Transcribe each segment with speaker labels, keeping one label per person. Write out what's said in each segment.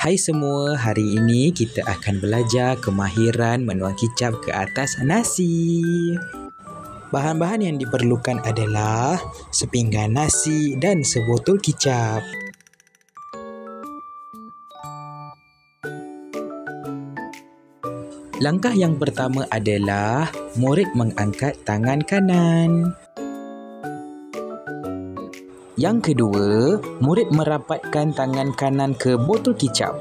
Speaker 1: Hai semua, hari ini kita akan belajar kemahiran menuang kicap ke atas nasi. Bahan-bahan yang diperlukan adalah sepinggan nasi dan sebotol kicap. Langkah yang pertama adalah murid mengangkat tangan kanan. Yang kedua, murid merapatkan tangan kanan ke botol kicap.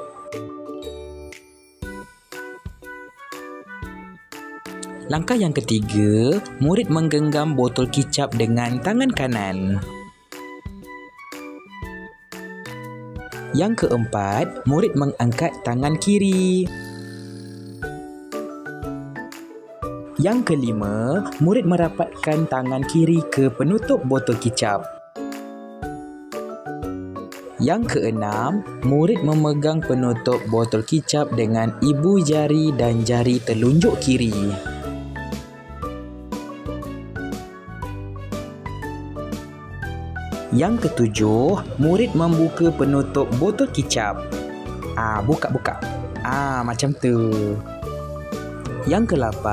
Speaker 1: Langkah yang ketiga, murid menggenggam botol kicap dengan tangan kanan. Yang keempat, murid mengangkat tangan kiri. Yang kelima, murid merapatkan tangan kiri ke penutup botol kicap. Yang keenam, murid memegang penutup botol kicap dengan ibu jari dan jari telunjuk kiri. Yang ketujuh, murid membuka penutup botol kicap. Buka. Macam tu. Yang ke-8,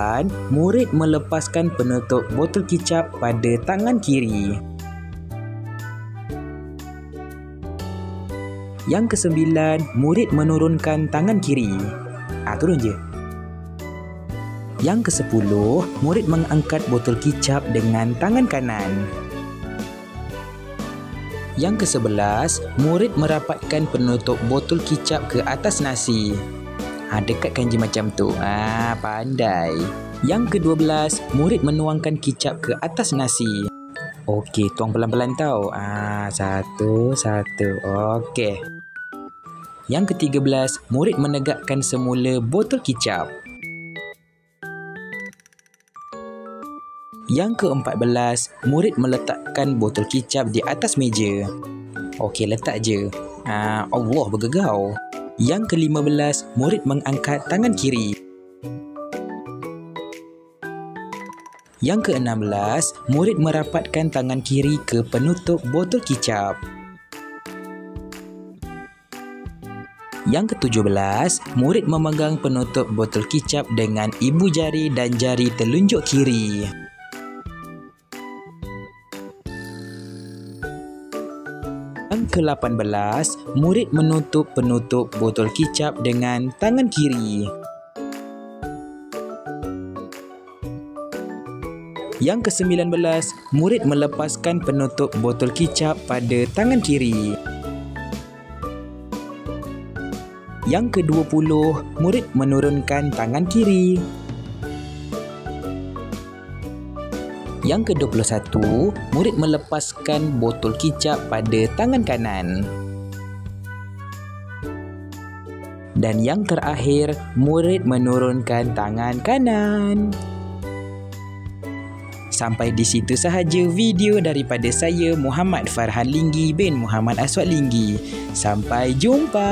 Speaker 1: murid melepaskan penutup botol kicap pada tangan kiri. Yang ke-9, murid menurunkan tangan kiri. Turun je. Yang ke-10, murid mengangkat botol kicap dengan tangan kanan. Yang ke-11, murid merapatkan penutup botol kicap ke atas nasi. Dekatkan je macam tu. Pandai. Yang ke-12, murid menuangkan kicap ke atas nasi. Okey, tuang pelan-pelan tau. Satu. Okey. Yang ke-13, murid menegakkan semula botol kicap. Yang ke-14, murid meletakkan botol kicap di atas meja. Okey, letak je. Allah bergegau. Yang ke-15, murid mengangkat tangan kiri. Yang ke-16, murid merapatkan tangan kiri ke penutup botol kicap. Yang ke-17, murid memegang penutup botol kicap dengan ibu jari dan jari telunjuk kiri. Yang ke-18, murid menutup penutup botol kicap dengan tangan kiri. Yang ke-19, murid melepaskan penutup botol kicap pada tangan kiri. Yang ke-20, murid menurunkan tangan kiri. Yang ke-21, murid melepaskan botol kicap pada tangan kanan. Dan yang terakhir, murid menurunkan tangan kanan. Sampai di situ sahaja video daripada saya, Muhammad Farhan Linggi bin Muhammad Aswad Linggi. Sampai jumpa.